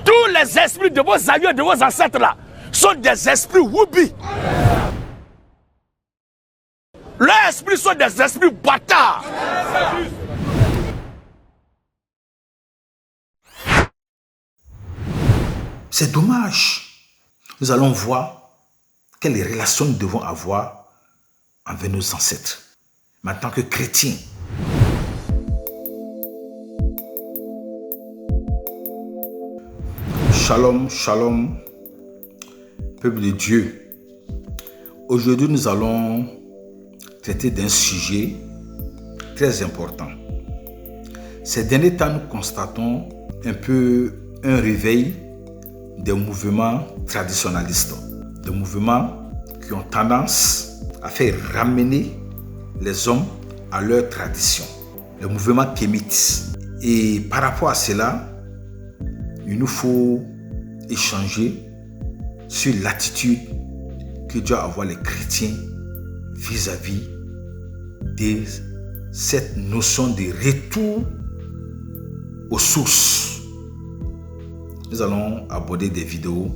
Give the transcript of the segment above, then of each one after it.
Tous les esprits de vos aïeux, de vos ancêtres là, sont des esprits woubi. Leurs esprits sont des esprits bâtards. C'est dommage. Nous allons voir quelles relations nous devons avoir avec nos ancêtres. Mais en tant que chrétiens, shalom, shalom, peuple de Dieu. Aujourd'hui, nous allons traiter d'un sujet très important. Ces derniers temps, nous constatons un peu un réveil des mouvements traditionnalistes, des mouvements qui ont tendance à faire ramener les hommes à leur tradition, le mouvement kémite. Et par rapport à cela, il nous faut échanger sur l'attitude que doivent avoir les chrétiens vis-à-vis de cette notion de retour aux sources. Nous allons aborder des vidéos,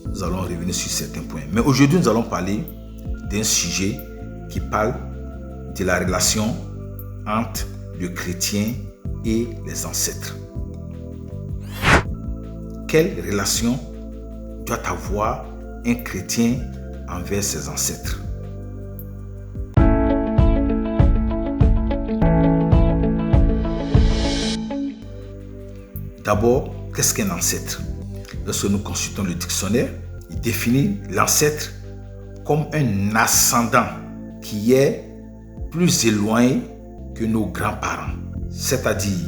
nous allons revenir sur certains points. Mais aujourd'hui, nous allons parler d'un sujet qui parle de la relation entre le chrétien et les ancêtres. Quelle relation doit avoir un chrétien envers ses ancêtres? D'abord, qu'est-ce qu'un ancêtre? Lorsque nous consultons le dictionnaire, il définit l'ancêtre comme un ascendant qui est plus éloigné que nos grands-parents. C'est-à-dire,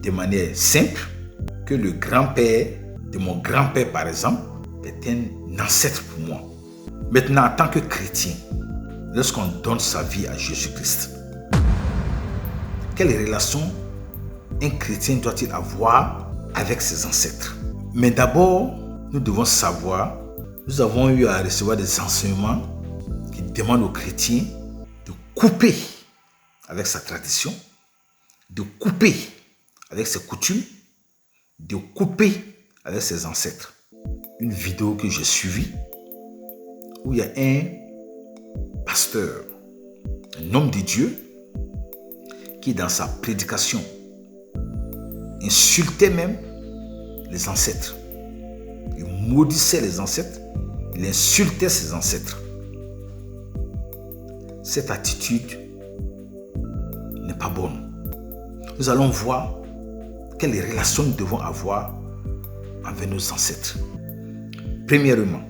de manière simple, que le grand-père de mon grand-père, par exemple, est un ancêtre pour moi. Maintenant, en tant que chrétien, lorsqu'on donne sa vie à Jésus-Christ, quelle relation un chrétien doit-il avoir avec ses ancêtres? Mais d'abord, nous devons savoir, nous avons eu à recevoir des enseignements qui demandent aux chrétiens de couper avec sa tradition, de couper avec ses coutumes, de couper avec ses ancêtres. Une vidéo que j'ai suivie où il y a un pasteur, un homme de Dieu, qui dans sa prédication insultait même les ancêtres. Il maudissait les ancêtres, il insultait ses ancêtres. Cette attitude n'est pas bonne. Nous allons voir quelles relations nous devons avoir avec nos ancêtres. Premièrement,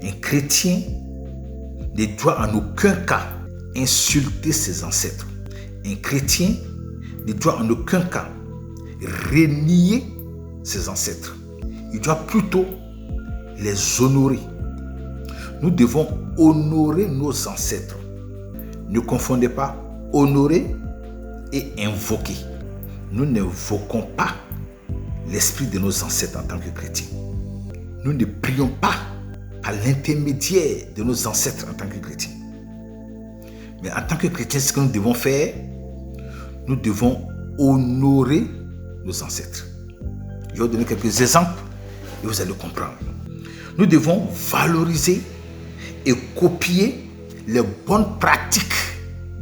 un chrétien ne doit en aucun cas insulter ses ancêtres. Un chrétien ne doit en aucun cas renier ses ancêtres. Il doit plutôt les honorer. Nous devons honorer nos ancêtres. Ne confondez pas honorer et invoquer. Nous n'invoquons pas l'esprit de nos ancêtres en tant que chrétiens. Nous ne prions pas à l'intermédiaire de nos ancêtres en tant que chrétiens. Mais en tant que chrétiens, ce que nous devons faire, nous devons honorer nos ancêtres. Je vais vous donner quelques exemples et vous allez comprendre. Nous devons valoriser et copier les bonnes pratiques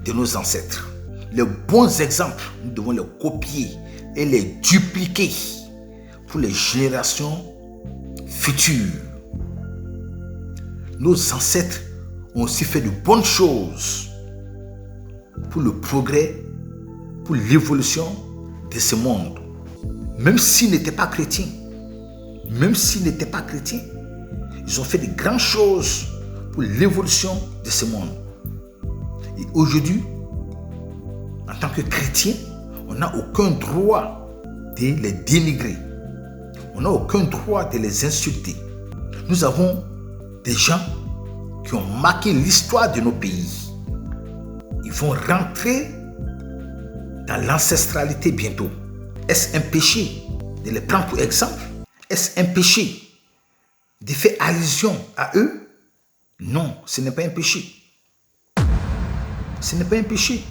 de nos ancêtres. Les bons exemples, nous devons les copier et les dupliquer pour les générations futures. Nos ancêtres ont aussi fait de bonnes choses pour le progrès, pour l'évolution de ce monde. Même s'ils n'étaient pas chrétiens, ils ont fait de grandes choses pour l'évolution de ce monde. Et aujourd'hui, en tant que chrétien, on n'a aucun droit de les dénigrer. On n'a aucun droit de les insulter. Nous avons des gens qui ont marqué l'histoire de nos pays. Ils vont rentrer dans l'ancestralité bientôt. Est-ce un péché de les prendre pour exemple? Est-ce un péché de faire allusion à eux? Non, ce n'est pas un péché. Ce n'est pas un péché.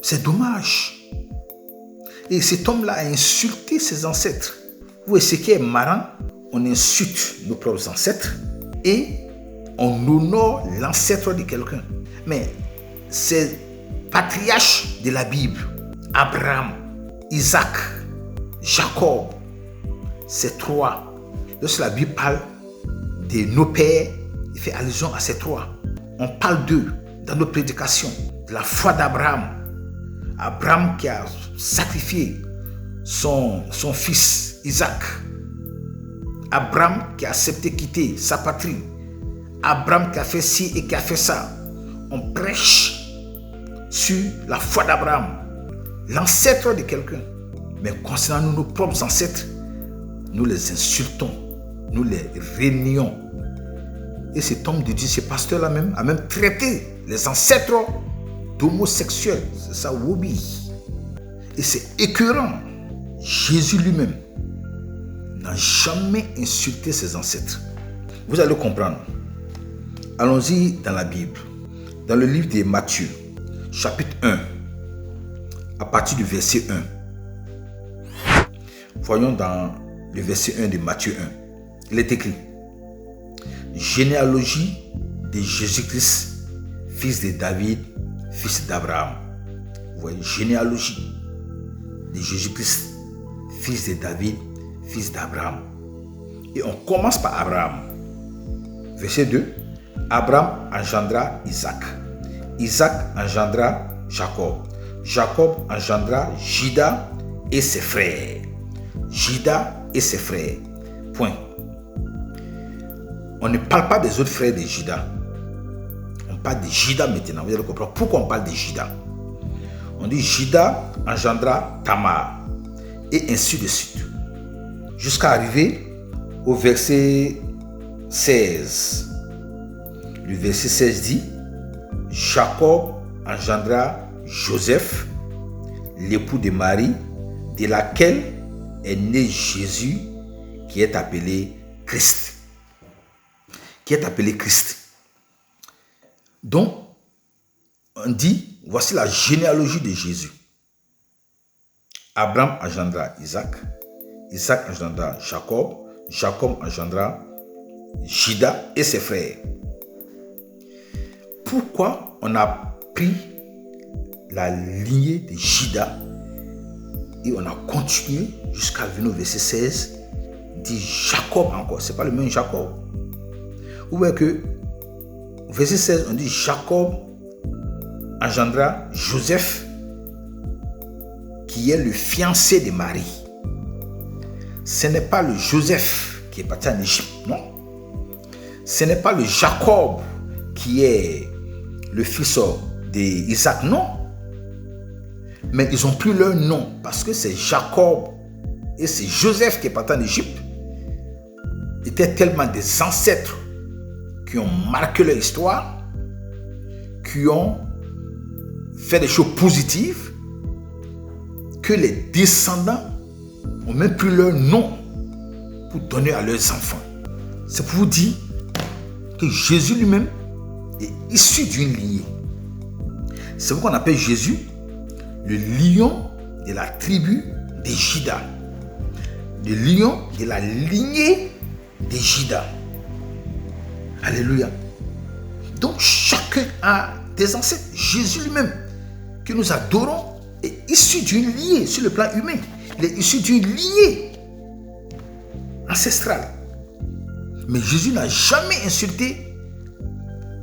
C'est dommage. Et cet homme-là a insulté ses ancêtres. Vous voyez, ce qui est marrant, on insulte nos propres ancêtres et on honore l'ancêtre de quelqu'un. Mais ces patriarches de la Bible, Abraham, Isaac, Jacob, ces trois, lorsque la Bible parle de nos pères, il fait allusion à ces trois. On parle d'eux dans nos prédications, de la foi d'Abraham. Abraham qui a sacrifié son fils Isaac. Abraham qui a accepté quitter sa patrie. Abraham qui a fait ci et qui a fait ça. On prêche sur la foi d'Abraham, l'ancêtre de quelqu'un. Mais concernant nous, nos propres ancêtres, nous les insultons, nous les régnons. Et cet homme de Dieu, ce pasteur-là même, a même traité les ancêtres d'homosexuels. C'est ça, Wobi. Et c'est écœurant. Jésus lui-même n'a jamais insulté ses ancêtres. Vous allez comprendre. Allons-y dans la Bible. Dans le livre de Matthieu, chapitre 1, à partir du verset 1. Voyons dans le verset 1 de Matthieu 1. Il est écrit: généalogie de Jésus-Christ, fils de David, fils d'Abraham. Vous voyez, généalogie de Jésus-Christ, fils de David, fils d'Abraham. Et on commence par Abraham. Verset 2. Abraham engendra Isaac. Isaac engendra Jacob. Jacob engendra Juda et ses frères. Juda et ses frères. Point. On ne parle pas des autres frères de Juda. On parle de Juda maintenant. Vous allez comprendre pourquoi on parle de Juda. On dit Juda engendra Tamar. Et ainsi de suite. Jusqu'à arriver au verset 16. Le verset 16 dit: Jacob engendra Joseph, l'époux de Marie, de laquelle est né Jésus, qui est appelé Christ. Qui est appelé Christ. Donc, on dit, voici la généalogie de Jésus. Abraham engendra Isaac. Isaac engendra Jacob. Jacob engendra Juda et ses frères. Pourquoi on a pris la lignée de Juda et on a continué jusqu'à venir au verset 16, dit Jacob encore, c'est pas le même Jacob. Vous voyez que au verset 16, on dit Jacob engendra Joseph, qui est le fiancé de Marie. Ce n'est pas le Joseph qui est parti en Égypte, non. Ce n'est pas le Jacob qui est le fils d'Isaac, non. Mais ils ont pris leur nom parce que c'est Jacob et c'est Joseph qui est parti en Égypte. Étaient tellement des ancêtres qui ont marqué leur histoire, qui ont fait des choses positives, que les descendants ont même pris leur nom pour donner à leurs enfants. C'est pour vous dire que Jésus lui-même est issu d'une lignée. C'est pourquoi on appelle Jésus le lion de la tribu de Juda. Le lion de la lignée de Juda. Alléluia. Donc chacun a des ancêtres. Jésus lui-même, que nous adorons, est issu d'une lignée sur le plan humain. Il est issu d'une lignée ancestrale. Mais Jésus n'a jamais insulté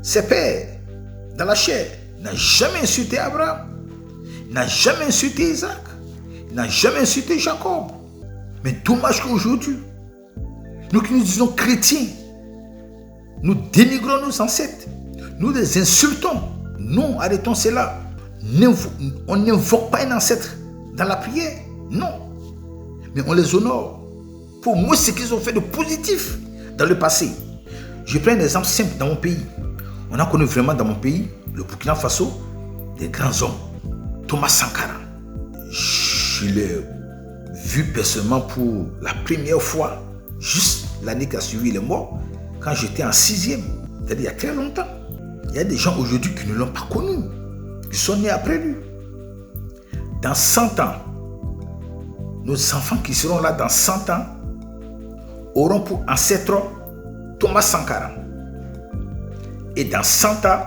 ses pères dans la chair. Il n'a jamais insulté Abraham. Il n'a jamais insulté Isaac. Il n'a jamais insulté Jacob. Mais dommage qu'aujourd'hui, nous qui nous disons chrétiens, nous dénigrons nos ancêtres. Nous les insultons. Non, arrêtons cela. On n'invoque pas un ancêtre dans la prière. Non. Mais on les honore pour moi ce qu'ils ont fait de positif dans le passé. Je prends un exemple simple dans mon pays. On a connu vraiment dans mon pays, le Burkina Faso, des grands hommes. Thomas Sankara. Je l'ai vu personnellement pour la première fois, juste l'année qui a suivi, il est mort, quand j'étais en 6e, c'est-à-dire il y a très longtemps. Il y a des gens aujourd'hui qui ne l'ont pas connu, qui sont nés après lui. Dans 100 ans, nos enfants qui seront là dans 100 ans auront pour ancêtre Thomas Sankara. Et dans 100 ans,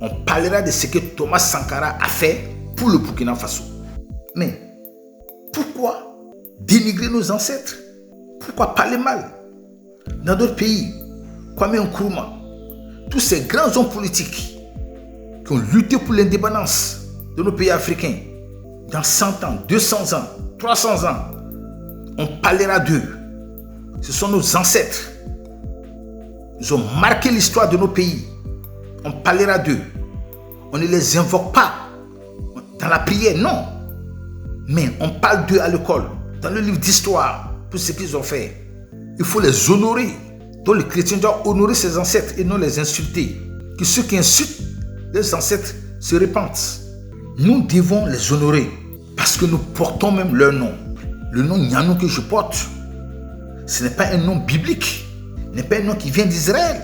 on parlera de ce que Thomas Sankara a fait pour le Burkina Faso. Mais pourquoi dénigrer nos ancêtres? Pourquoi parler mal? Dans d'autres pays, Kwame Nkrumah, tous ces grands hommes politiques qui ont lutté pour l'indépendance de nos pays africains, dans 100 ans, 200 ans, 300 ans, on parlera d'eux. Ce sont nos ancêtres. Ils ont marqué l'histoire de nos pays. On parlera d'eux. On ne les invoque pas dans la prière, non. Mais on parle d'eux à l'école, dans le livre d'histoire, pour ce qu'ils ont fait. Il faut les honorer. Donc le chrétien doit honorer ses ancêtres et non les insulter. Que ceux qui insultent les ancêtres se repentent. Nous devons les honorer parce que nous portons même leur nom. Le nom Nyanou que je porte, ce n'est pas un nom biblique. Ce n'est pas un nom qui vient d'Israël.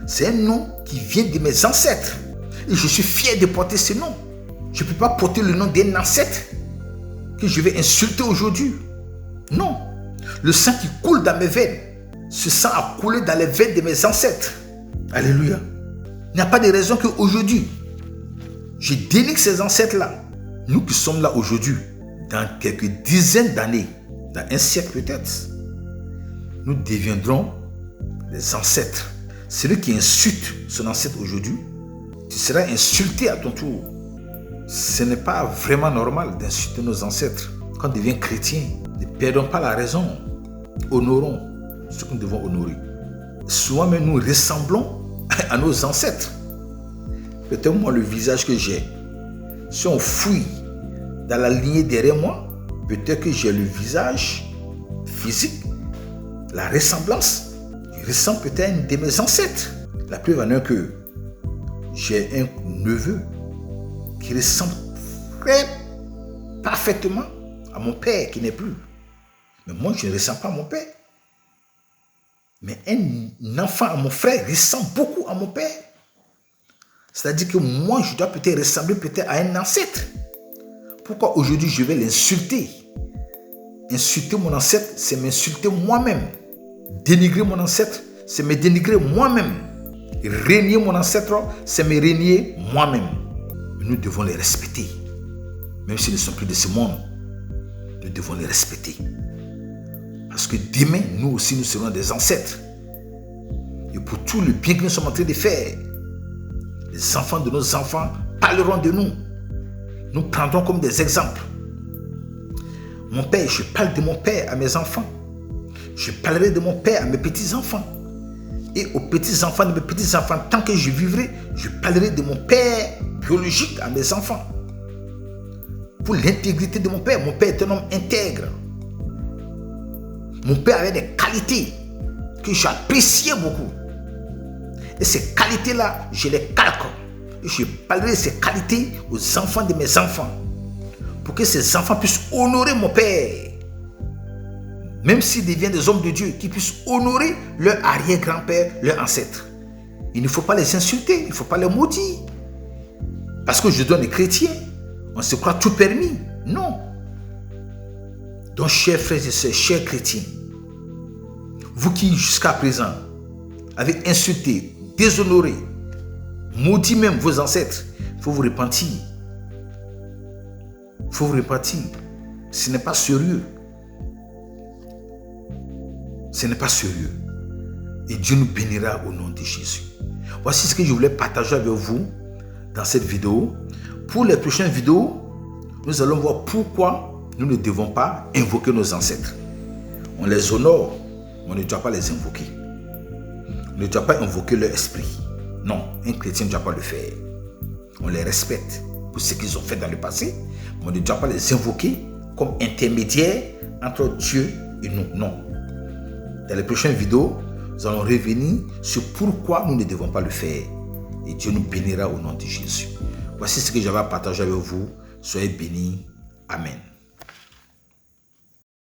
C'est un nom qui vient de mes ancêtres. Et je suis fier de porter ce nom. Je ne peux pas porter le nom d'un ancêtre que je vais insulter aujourd'hui. Non. Le sang qui coule dans mes veines, ce sang a coulé dans les veines de mes ancêtres. Alléluia. Il n'y a pas de raison qu'aujourd'hui, je dénigre ces ancêtres-là. Nous qui sommes là aujourd'hui, dans quelques dizaines d'années, dans un siècle peut-être, nous deviendrons des ancêtres. Celui qui insulte son ancêtre aujourd'hui, tu seras insulté à ton tour. Ce n'est pas vraiment normal d'insulter nos ancêtres. Quand on devient chrétien, ne perdons pas la raison. Honorons ce que nous devons honorer. Souvent même nous ressemblons à nos ancêtres. Peut-être moi le visage que j'ai. Si on fouille dans la lignée derrière moi, peut-être que j'ai le visage physique, la ressemblance. Je ressemble peut-être à un de mes ancêtres. La preuve en est que j'ai un neveu qui ressemble très parfaitement à mon père qui n'est plus. Mais moi, je ne ressemble pas à mon père. Mais un enfant à mon frère ressemble beaucoup à mon père. C'est-à-dire que moi, je dois peut-être ressembler peut-être à un ancêtre. Pourquoi aujourd'hui je vais l'insulter? Insulter mon ancêtre, c'est m'insulter moi-même. Dénigrer mon ancêtre, c'est me dénigrer moi-même. Régner mon ancêtre, c'est me régner moi-même. Nous devons les respecter. Même s'ils ne sont plus de ce monde, nous devons les respecter. Parce que demain, nous aussi, nous serons des ancêtres. Et pour tout le bien que nous sommes en train de faire, les enfants de nos enfants parleront de nous. Nous prendrons comme des exemples. Mon père, je parle de mon père à mes enfants. Je parlerai de mon père à mes petits-enfants. Et aux petits-enfants de mes petits-enfants, tant que je vivrai, je parlerai de mon père biologique à mes enfants. Pour l'intégrité de mon père est un homme intègre. Mon père avait des qualités que j'appréciais beaucoup. Et ces qualités-là, je les calque. Et je parlerai de ces qualités aux enfants de mes enfants. Pour que ces enfants puissent honorer mon père. Même s'ils deviennent des hommes de Dieu, qu'ils puissent honorer leur arrière-grand-père, leur ancêtre. Il ne faut pas les insulter, il ne faut pas les maudire. Parce que je donne les chrétiens, on se croit tout permis. Non. Donc, chers frères et sœurs, chers chrétiens, vous qui jusqu'à présent avez insulté, déshonoré, maudit même vos ancêtres, il faut vous repentir. Il faut vous repentir. Ce n'est pas sérieux. Ce n'est pas sérieux. Et Dieu nous bénira au nom de Jésus. Voici ce que je voulais partager avec vous dans cette vidéo. Pour les prochaines vidéos, nous allons voir pourquoi nous ne devons pas invoquer nos ancêtres. On les honore, mais on ne doit pas les invoquer. On ne doit pas invoquer leur esprit. Non, un chrétien ne doit pas le faire. On les respecte pour ce qu'ils ont fait dans le passé, mais on ne doit pas les invoquer comme intermédiaires entre Dieu et nous. Non. Dans les prochaines vidéos, nous allons revenir sur pourquoi nous ne devons pas le faire. Et Dieu nous bénira au nom de Jésus. Voici ce que j'avais à partager avec vous. Soyez bénis. Amen.